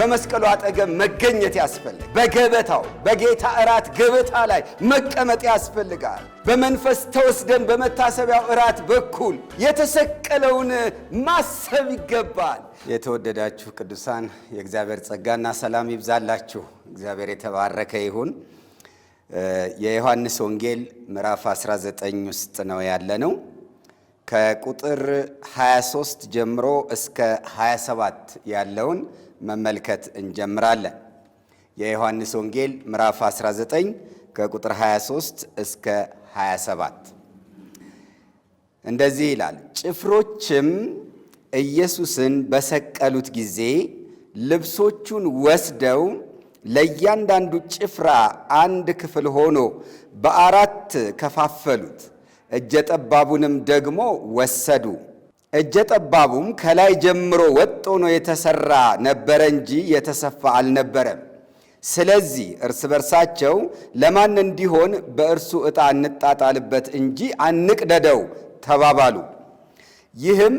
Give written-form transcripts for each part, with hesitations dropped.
በመስቀሉ አጠገብ መገኘት ያስፈልጋል። በገበታው በጌታ እራት ገበታ ላይ መቀመጥ ያስፈልጋል። በመንፈስ ተወስደን በመታሰቢያው እራት በኩል የተሰቀለውን ማሰብ ይገባል። የተወደዳችሁ ቅዱሳን የእግዚአብሔር ጸጋና ሰላም ይብዛላችሁ። እግዚአብሔር የተባረከ ይሁን። የዮሐንስ ወንጌል ምዕራፍ 19 ውስጥ ነው ያለነው። ከቁጥር 23 ጀምሮ እስከ 27 ያለውን መመልከት እንጀምራለን። የዮሐንስ ወንጌል ምዕራፍ 19 ከቁጥር 23 እስከ 27 እንደዚህ ይላል። ጭፍሮችም ኢየሱስን በሰቀሉት ጊዜ ልብሶቹን ወስደው ለእያንዳንዱ ጭፍራ አንድ ክፍል ሆኖ በአራት ከፋፈሉት። እጀ ጠባቡንም ደግሞ ወሰዱ። እጀ ጠባቡም ከላይ ጀምሮ ወጥ ሆኖ የተሰራ ነበረ እንጂ የተሰፋ አልነበረም። ስለዚህ እርስ በርሳቸው ለማን እንዲሆን በእርሱ ዕጣ እንጣጣልበት እንጂ አንቅደደው ተባባሉ። ይህም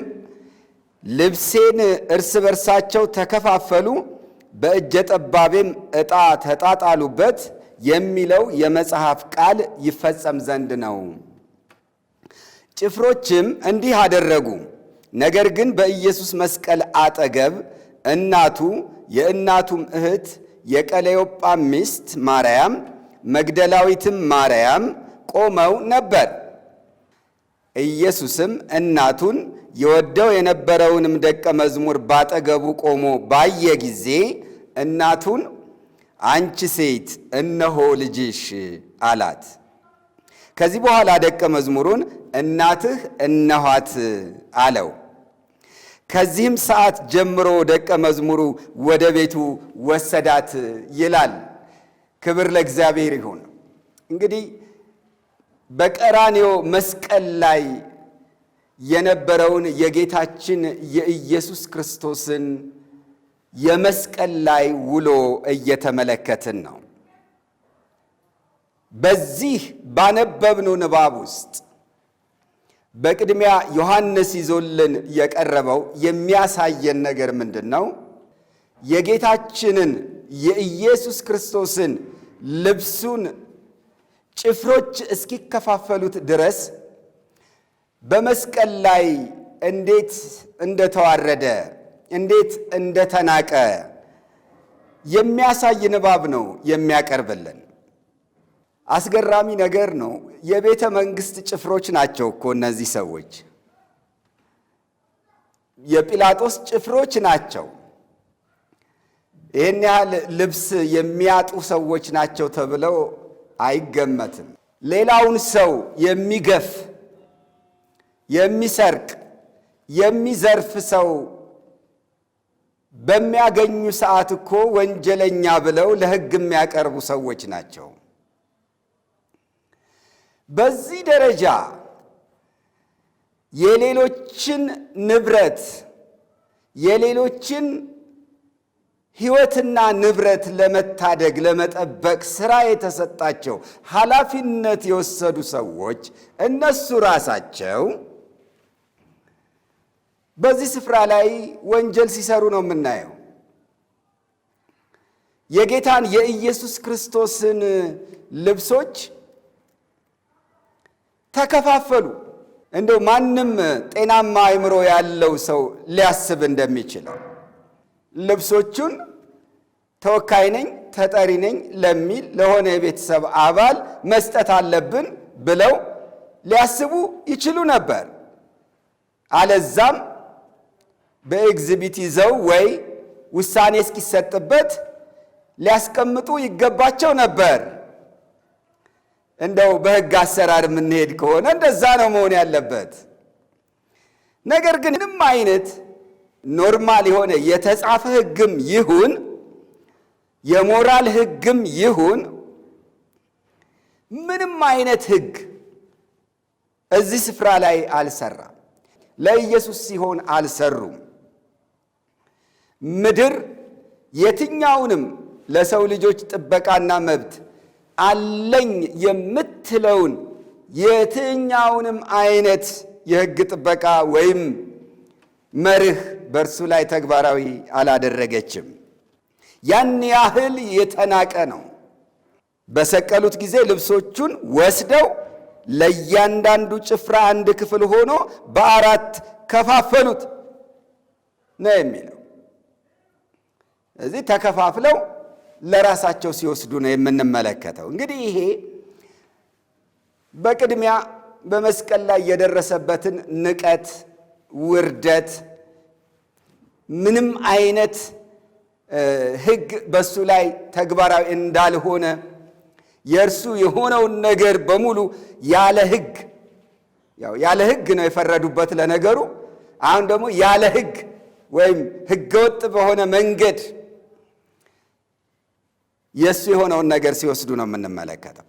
ልብሴን እርስ በርሳቸው ተከፋፈሉ፣ በእጀ ጠባቤም ዕጣ ተጣጣሉበት የሚለው የመጽሐፍ ቃል ይፈጸም ዘንድ ነው። ጭፍሮችም እንዲህ አደረጉ። ነገር ግን በኢየሱስ መስቀል አጠገብ እናቱ፣ የእናቱም እህት፣ የቀለዮጳ ሚስት ማርያም፣ መግደላዊትም ማርያም ቆመው ነበር። ኢየሱስም እናቱን የወደው የነበረውንም ደቀ መዝሙር ባጠገቡ ቆሞ ባየ ጊዜ እናቱን አንቺ ሴት እነሆ ልጅሽ አላት። ከዚህ በኋላ ደቀ መዝሙሩን እናትህ እነኋት አለው። ከዚህም ሰዓት ጀምሮ ደቀ መዝሙሩ ወደ ቤቱ ወሰዳት ይላል። ክብር ለእግዚአብሔር ይሁን። እንግዲህ በቀራንዮ መስቀል ላይ የነበረውን የጌታችን የኢየሱስ ክርስቶስን የመስቀል ላይ ውሎ እየተመለከትን ነው። በዚህ ባነበብነው ንባብ ውስጥ በቅድሚያ ዮሐንስ ይዞልን የቀረበው የሚያሳየን ነገር ምንድን ነው? የጌታችንን የኢየሱስ ክርስቶስን ልብሱን ጭፍሮች እስኪከፋፈሉት ድረስ በመስቀል ላይ እንዴት እንደተዋረደ፣ እንዴት እንደተናቀ የሚያሳይ ንባብ ነው የሚያቀርብልን። አስገራሚ ነገር ነው። የቤተ መንግሥት ጭፍሮች ናቸው እኮ እነዚህ ሰዎች። የጲላጦስ ጭፍሮች ናቸው። ይህን ያህል ልብስ የሚያጡ ሰዎች ናቸው ተብለው አይገመትም። ሌላውን ሰው የሚገፍ፣ የሚሰርቅ፣ የሚዘርፍ ሰው በሚያገኙ ሰዓት እኮ ወንጀለኛ ብለው ለሕግ የሚያቀርቡ ሰዎች ናቸው። በዚህ ደረጃ የሌሎችን ንብረት፣ የሌሎችን ሕይወትና ንብረት ለመታደግ ለመጠበቅ ሥራ የተሰጣቸው ኃላፊነት የወሰዱ ሰዎች እነሱ ራሳቸው በዚህ ስፍራ ላይ ወንጀል ሲሰሩ ነው የምናየው። የጌታን የኢየሱስ ክርስቶስን ልብሶች ተከፋፈሉ። እንደው ማንም ጤናማ አእምሮ ያለው ሰው ሊያስብ እንደሚችለው ልብሶቹን ተወካይ ነኝ ተጠሪ ነኝ ለሚል ለሆነ የቤተሰብ አባል መስጠት አለብን ብለው ሊያስቡ ይችሉ ነበር። አለዛም በኤግዚቢት ይዘው ወይ ውሳኔ እስኪሰጥበት ሊያስቀምጡ ይገባቸው ነበር። እንደው በሕግ አሰራር የምንሄድ ከሆነ እንደዛ ነው መሆን ያለበት። ነገር ግን ምንም አይነት ኖርማል የሆነ የተጻፈ ሕግም ይሁን የሞራል ሕግም ይሁን ምንም አይነት ሕግ እዚህ ስፍራ ላይ አልሰራም። ለኢየሱስ ሲሆን አልሰሩም። ምድር የትኛውንም ለሰው ልጆች ጥበቃና መብት አለኝ የምትለውን የትኛውንም አይነት የሕግ ጥበቃ ወይም መርህ በእርሱ ላይ ተግባራዊ አላደረገችም። ያን ያህል የተናቀ ነው። በሰቀሉት ጊዜ ልብሶቹን ወስደው ለእያንዳንዱ ጭፍራ አንድ ክፍል ሆኖ በአራት ከፋፈሉት ነው የሚለው። እዚህ ተከፋፍለው ለራሳቸው ሲወስዱ ነው የምንመለከተው። እንግዲህ ይሄ በቅድሚያ በመስቀል ላይ የደረሰበትን ንቀት፣ ውርደት፣ ምንም አይነት ሕግ በሱ ላይ ተግባራዊ እንዳልሆነ የእርሱ የሆነውን ነገር በሙሉ ያለ ሕግ ነው የፈረዱበት ለነገሩ። አሁን ደግሞ ያለ ሕግ ወይም ሕገወጥ በሆነ መንገድ የእሱ የሆነውን ነገር ሲወስዱ ነው የምንመለከተው።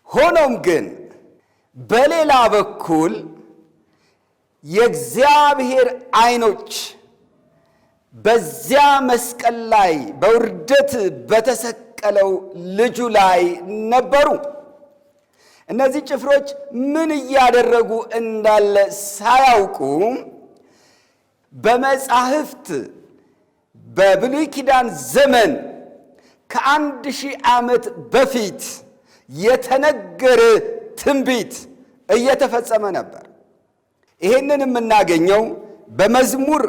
ሆኖም ግን በሌላ በኩል የእግዚአብሔር ዓይኖች በዚያ መስቀል ላይ በውርደት በተሰቀለው ልጁ ላይ ነበሩ። እነዚህ ጭፍሮች ምን እያደረጉ እንዳለ ሳያውቁ በመጻሕፍት በብሉይ ኪዳን ዘመን ከ1000 ዓመት በፊት የተነገረ ትንቢት እየተፈጸመ ነበር። ይሄንን የምናገኘው በመዝሙር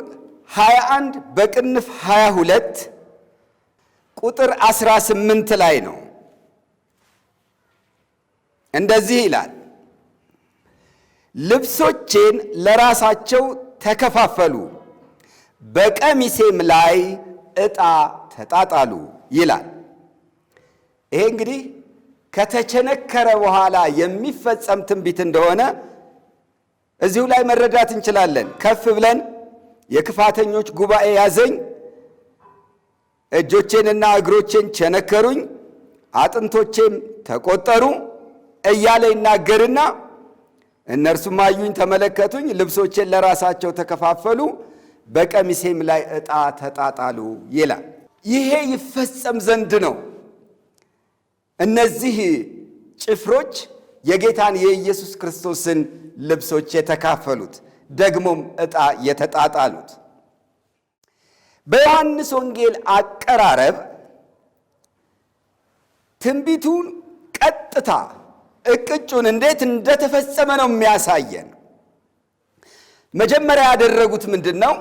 21 በቅንፍ 22 ቁጥር 18 ላይ ነው። እንደዚህ ይላል፣ ልብሶቼን ለራሳቸው ተከፋፈሉ፣ በቀሚሴም ላይ ዕጣ ተጣጣሉ ይላል። ይሄ እንግዲህ ከተቸነከረ በኋላ የሚፈጸም ትንቢት እንደሆነ እዚሁ ላይ መረዳት እንችላለን። ከፍ ብለን የክፋተኞች ጉባኤ ያዘኝ፣ እጆቼንና እግሮቼን ቸነከሩኝ፣ አጥንቶቼም ተቆጠሩ እያለ ይናገርና እነርሱም አዩኝ፣ ተመለከቱኝ፣ ልብሶቼን ለራሳቸው ተከፋፈሉ፣ በቀሚሴም ላይ ዕጣ ተጣጣሉ ይላል። ይሄ ይፈጸም ዘንድ ነው እነዚህ ጭፍሮች የጌታን የኢየሱስ ክርስቶስን ልብሶች የተካፈሉት ደግሞም ዕጣ የተጣጣሉት። በዮሐንስ ወንጌል አቀራረብ ትንቢቱን ቀጥታ እቅጩን እንዴት እንደተፈጸመ ነው የሚያሳየን። መጀመሪያ ያደረጉት ምንድን ነው?